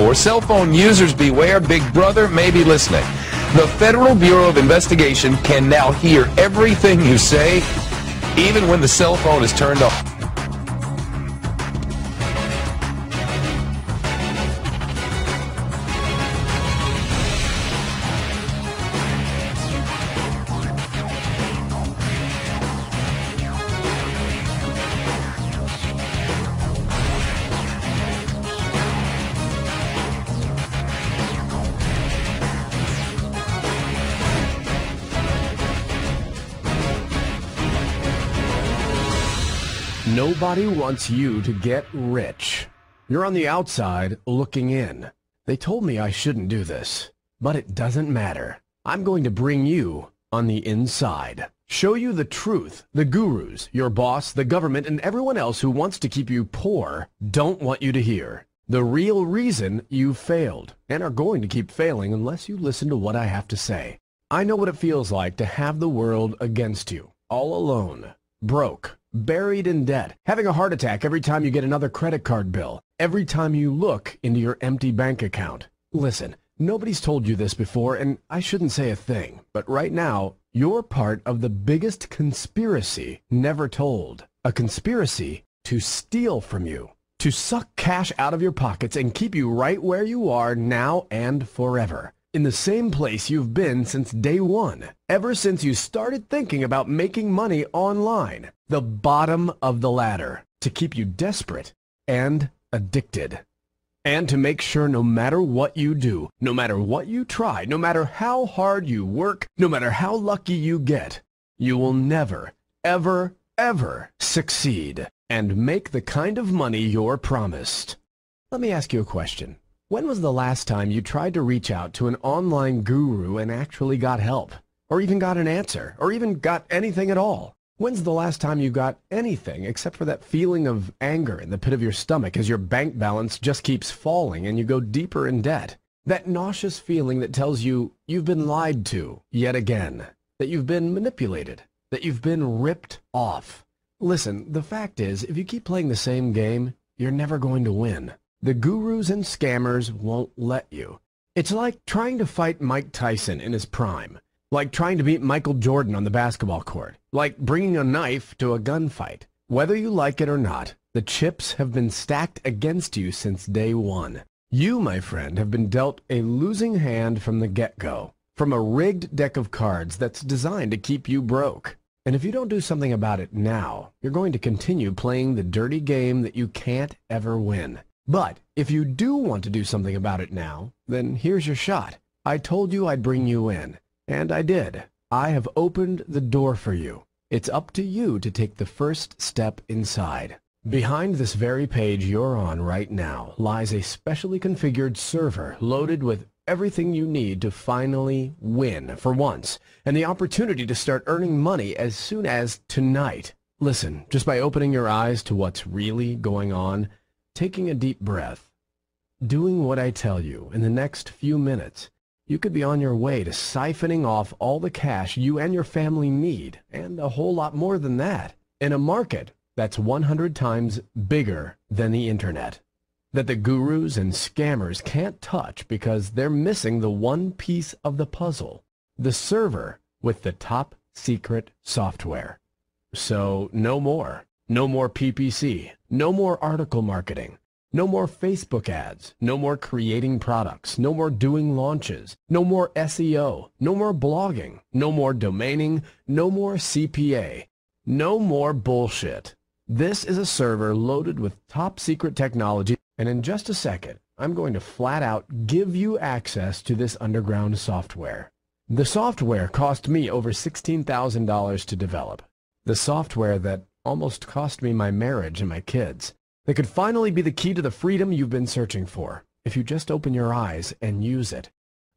before. Cell phone users beware, Big Brother may be listening. The Federal Bureau of Investigation can now hear everything you say, even when the cell phone is turned off. Nobody wants you to get rich. You're on the outside looking in. They told me I shouldn't do this, but it doesn't matter. I'm going to bring you on the inside. Show you the truth. The gurus, your boss, the government, and everyone else who wants to keep you poor don't want you to hear. The real reason you failed and are going to keep failing unless you listen to what I have to say. I know what it feels like to have the world against you, all alone, broke, buried in debt, having a heart attack every time you get another credit card bill, every time you look into your empty bank account. Listen, nobody's told you this before, and I shouldn't say a thing, but right now, you're part of the biggest conspiracy never told. A conspiracy to steal from you, to suck cash out of your pockets and keep you right where you are now and forever. In the same place you've been since day one, ever since you started thinking about making money online. The bottom of the ladder, to keep you desperate and addicted. And to make sure no matter what you do, no matter what you try, no matter how hard you work, no matter how lucky you get, you will never, ever, ever succeed and make the kind of money you're promised. Let me ask you a question. When was the last time you tried to reach out to an online guru and actually got help? Or even got an answer? Or even got anything at all? When's the last time you got anything except for that feeling of anger in the pit of your stomach as your bank balance just keeps falling and you go deeper in debt? That nauseous feeling that tells you you've been lied to yet again, that you've been manipulated, that you've been ripped off. Listen, the fact is, if you keep playing the same game, you're never going to win. The gurus and scammers won't let you. It's like trying to fight Mike Tyson in his prime. Like trying to beat Michael Jordan on the basketball court. Like bringing a knife to a gunfight. Whether you like it or not, the chips have been stacked against you since day one. You, my friend, have been dealt a losing hand from the get-go. From a rigged deck of cards that's designed to keep you broke. And if you don't do something about it now, you're going to continue playing the dirty game that you can't ever win. But if you do want to do something about it now, then here's your shot. I told you I'd bring you in. And I did. I have opened the door for you. It's up to you to take the first step inside. Behind this very page you're on right now lies a specially configured server loaded with everything you need to finally win for once, and the opportunity to start earning money as soon as tonight. Listen, just by opening your eyes to what's really going on, taking a deep breath, doing what I tell you in the next few minutes, you could be on your way to siphoning off all the cash you and your family need, and a whole lot more than that, in a market that's 100 times bigger than the internet, that the gurus and scammers can't touch because they're missing the one piece of the puzzle, the server with the top secret software. So no more. No more PPC. No more article marketing. No more Facebook ads, no more creating products, no more doing launches, no more SEO, no more blogging, no more domaining, no more CPA, no more bullshit. This is a server loaded with top secret technology, and in just a second, I'm going to flat out give you access to this underground software. The software cost me over $16,000 to develop. The software that almost cost me my marriage and my kids. That could finally be the key to the freedom you've been searching for, if you just open your eyes and use it.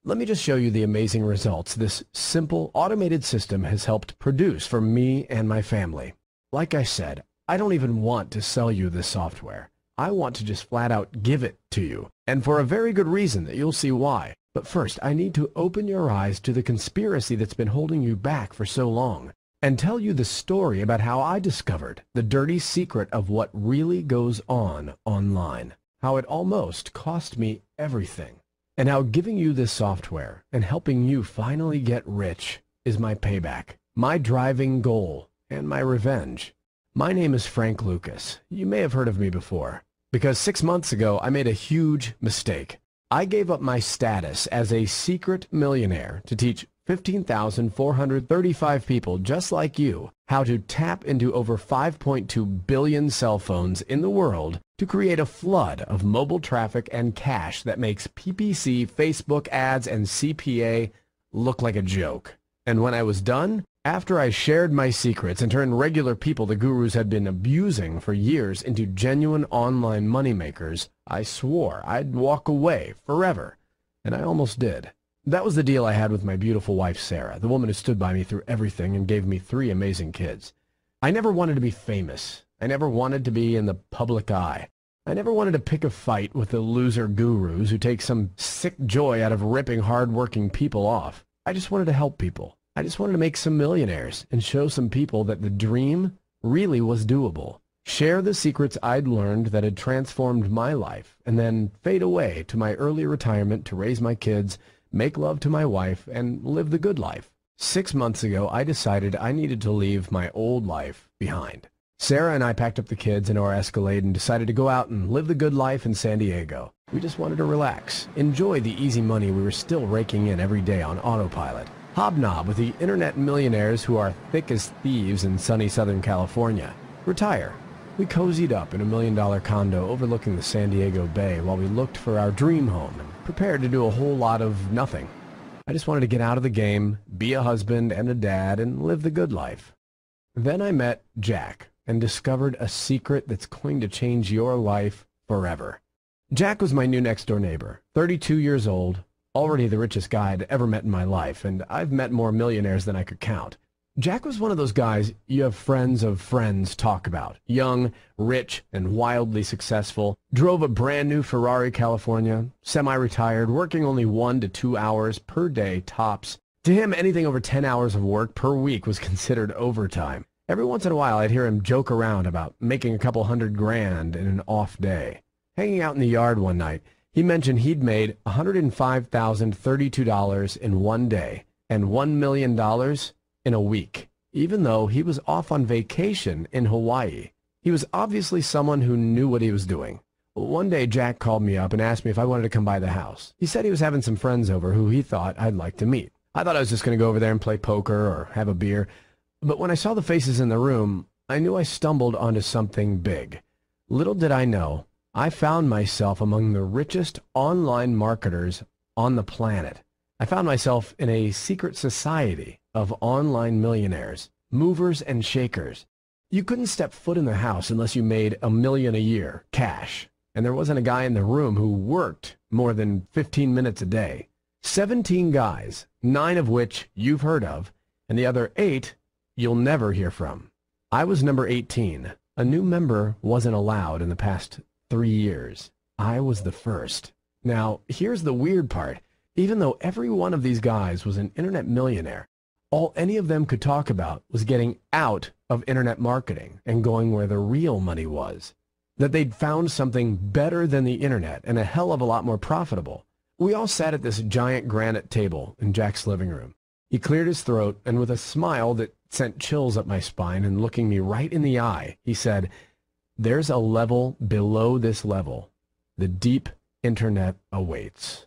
Let me just show you the amazing results this simple, automated system has helped produce for me and my family. Like I said, I don't even want to sell you this software. I want to just flat out give it to you, and for a very good reason that you'll see why. But first, I need to open your eyes to the conspiracy that's been holding you back for so long, and tell you the story about how I discovered the dirty secret of what really goes on online. how it almost cost me everything, and how giving you this software and helping you finally get rich is my payback, my driving goal, and my revenge. My name is Frank Lucas. You may have heard of me before, because 6 months ago I made a huge mistake. I gave up my status as a secret millionaire to teach 15,435 people just like you how to tap into over 5.2 billion cell phones in the world to create a flood of mobile traffic and cash that makes PPC, Facebook ads, and CPA look like a joke. And when I was done, after I shared my secrets and turned regular people the gurus had been abusing for years into genuine online moneymakers, I swore I'd walk away forever. And I almost did. That was the deal I had with my beautiful wife, Sarah, the woman who stood by me through everything and gave me 3 amazing kids. I never wanted to be famous. I never wanted to be in the public eye. I never wanted to pick a fight with the loser gurus who take some sick joy out of ripping hard-working people off. I just wanted to help people. I just wanted to make some millionaires and show some people that the dream really was doable. Share the secrets I'd learned that had transformed my life, and then fade away to my early retirement to raise my kids, make love to my wife, and live the good life. 6 months ago, I decided I needed to leave my old life behind. Sarah and I packed up the kids into our Escalade and decided to go out and live the good life in San Diego. We just wanted to relax, enjoy the easy money we were still raking in every day on autopilot, hobnob with the internet millionaires who are thick as thieves in sunny Southern California, retire. We cozied up in a $1 million condo overlooking the San Diego Bay while we looked for our dream home and prepared to do a whole lot of nothing. I just wanted to get out of the game, be a husband and a dad, and live the good life. Then I met Jack and discovered a secret that's going to change your life forever. Jack was my new next-door neighbor, 32 years old, already the richest guy I'd ever met in my life, and I've met more millionaires than I could count. Jack was one of those guys you have friends of friends talk about. Young, rich, and wildly successful. Drove a brand new Ferrari California. Semi-retired, working only 1 to 2 hours per day tops. To him, anything over 10 hours of work per week was considered overtime. Every once in a while, I'd hear him joke around about making a couple $100,000 in an off day. Hanging out in the yard one night, he mentioned he'd made $105,032 in one day and $1 million in a week, even though he was off on vacation in Hawaii. He was obviously someone who knew what he was doing. One day, Jack called me up and asked me if I wanted to come by the house. He said he was having some friends over who he thought I'd like to meet. I thought I was just going to go over there and play poker or have a beer, but when I saw the faces in the room, I knew I stumbled onto something big. Little did I know, I found myself among the richest online marketers on the planet. I found myself in a secret society of online millionaires, movers and shakers. You couldn't step foot in the house unless you made $1 million a year, cash. And there wasn't a guy in the room who worked more than 15 minutes a day. 17 guys, 9 of which you've heard of, and the other 8 you'll never hear from. I was number 18. A new member wasn't allowed in the past 3 years. I was the first. Now, here's the weird part. Even though every one of these guys was an internet millionaire, all any of them could talk about was getting out of internet marketing and going where the real money was. That they'd found something better than the internet and a hell of a lot more profitable. We all sat at this giant granite table in Jack's living room. He cleared his throat, and with a smile that sent chills up my spine and looking me right in the eye, he said, "There's a level below this level. The deep internet awaits."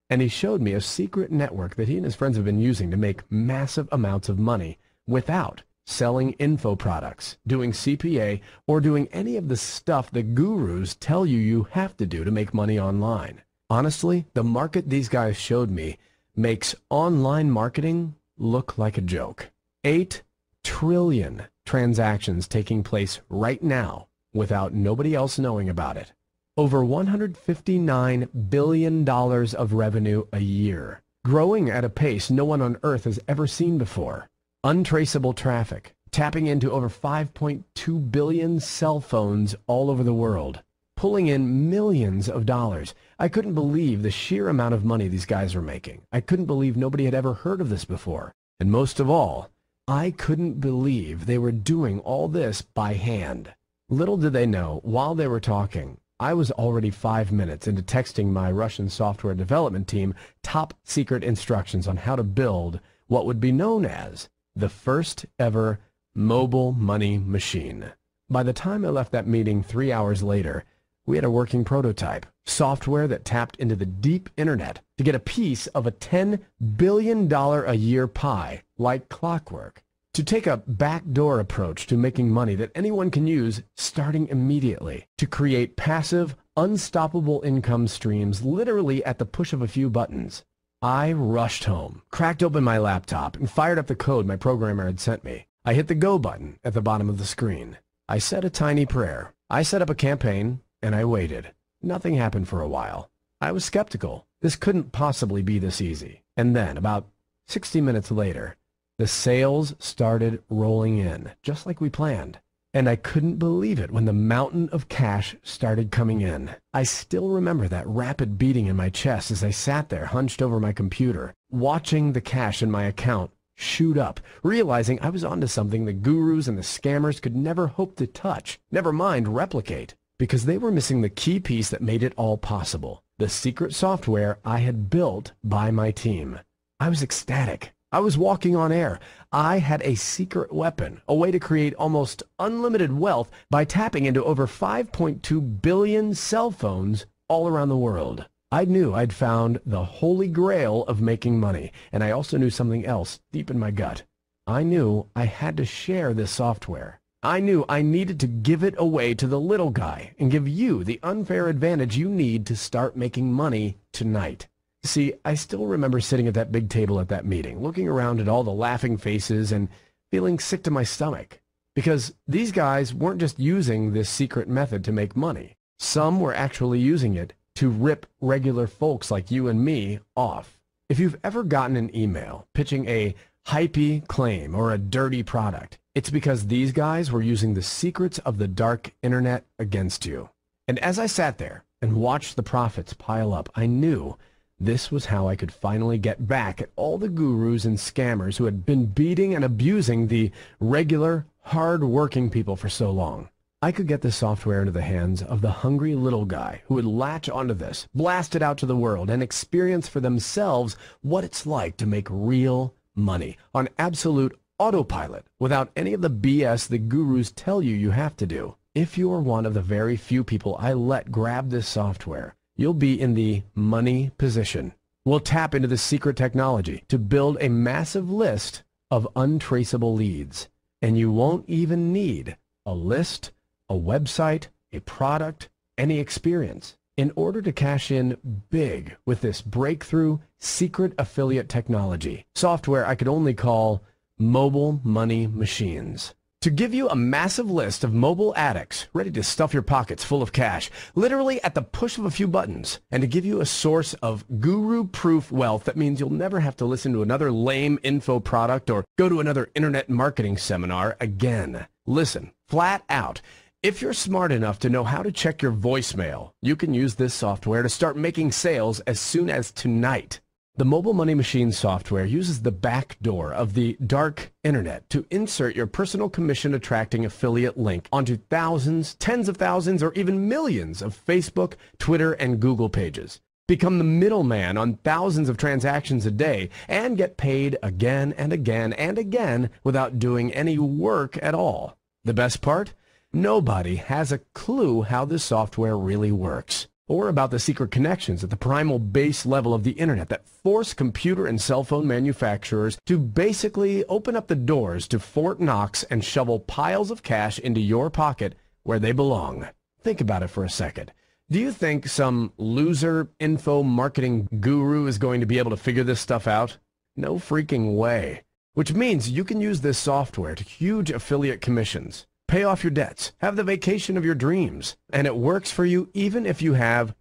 And he showed me a secret network that he and his friends have been using to make massive amounts of money without selling info products, doing CPA, or doing any of the stuff the gurus tell you have to do to make money online. Honestly, the market these guys showed me makes online marketing look like a joke. 8 trillion transactions taking place right now without nobody else knowing about it. Over $159 billion of revenue a year, growing at a pace no one on earth has ever seen before. Untraceable traffic, tapping into over 5.2 billion cell phones all over the world, pulling in millions of dollars. I couldn't believe the sheer amount of money these guys were making. I couldn't believe nobody had ever heard of this before. And most of all, I couldn't believe they were doing all this by hand. Little did they know, while they were talking, I was already 5 minutes into texting my Russian software development team top secret instructions on how to build what would be known as the first ever mobile money machine. By the time I left that meeting 3 hours later, we had a working prototype, software that tapped into the deep internet to get a piece of a $10 billion a year pie like clockwork. To take a backdoor approach to making money that anyone can use starting immediately. To create passive, unstoppable income streams literally at the push of a few buttons. I rushed home, cracked open my laptop, and fired up the code my programmer had sent me. I hit the go button at the bottom of the screen. I said a tiny prayer. I set up a campaign, and I waited. Nothing happened for a while. I was skeptical. This couldn't possibly be this easy. And then, about 60 minutes later, the sales started rolling in, just like we planned. And I couldn't believe it when the mountain of cash started coming in. I still remember that rapid beating in my chest as I sat there hunched over my computer, watching the cash in my account shoot up, realizing I was onto something the gurus and the scammers could never hope to touch, never mind replicate, because they were missing the key piece that made it all possible, the secret software I had built by my team. I was ecstatic. I was walking on air. I had a secret weapon, a way to create almost unlimited wealth by tapping into over 5.2 billion cell phones all around the world. I knew I'd found the holy grail of making money, and I also knew something else deep in my gut. I knew I had to share this software. I knew I needed to give it away to the little guy and give you the unfair advantage you need to start making money tonight. See, I still remember sitting at that big table at that meeting, looking around at all the laughing faces and feeling sick to my stomach. Because these guys weren't just using this secret method to make money. Some were actually using it to rip regular folks like you and me off. If you've ever gotten an email pitching a hypey claim or a dirty product, it's because these guys were using the secrets of the dark internet against you. And as I sat there and watched the profits pile up, I knew this was how I could finally get back at all the gurus and scammers who had been beating and abusing the regular, hard-working people for so long. I could get this software into the hands of the hungry little guy who would latch onto this, blast it out to the world, and experience for themselves what it's like to make real money on absolute autopilot without any of the BS the gurus tell you you have to do. If you're one of the very few people I let grab this software, you'll be in the money position. We'll tap into the secret technology to build a massive list of untraceable leads. And you won't even need a list, a website, a product, any experience in order to cash in big with this breakthrough secret affiliate technology. Software I could only call mobile money machines. To give you a massive list of mobile addicts ready to stuff your pockets full of cash, literally at the push of a few buttons, and to give you a source of guru-proof wealth that means you'll never have to listen to another lame info product or go to another internet marketing seminar again. Listen, flat out, if you're smart enough to know how to check your voicemail, you can use this software to start making sales as soon as tonight. The Mobile Money Machine software uses the back door of the dark internet to insert your personal commission-attracting affiliate link onto thousands, tens of thousands, or even millions of Facebook, Twitter, and Google pages. Become the middleman on thousands of transactions a day and get paid again and again and again without doing any work at all. The best part? Nobody has a clue how this software really works, or about the secret connections at the primal base level of the internet that force computer and cell phone manufacturers to basically open up the doors to Fort Knox and shovel piles of cash into your pocket where they belong. Think about it for a second. Do you think some loser info marketing guru is going to be able to figure this stuff out? No freaking way. Which means you can use this software to huge affiliate commissions, pay off your debts, have the vacation of your dreams, and it works for you even if you have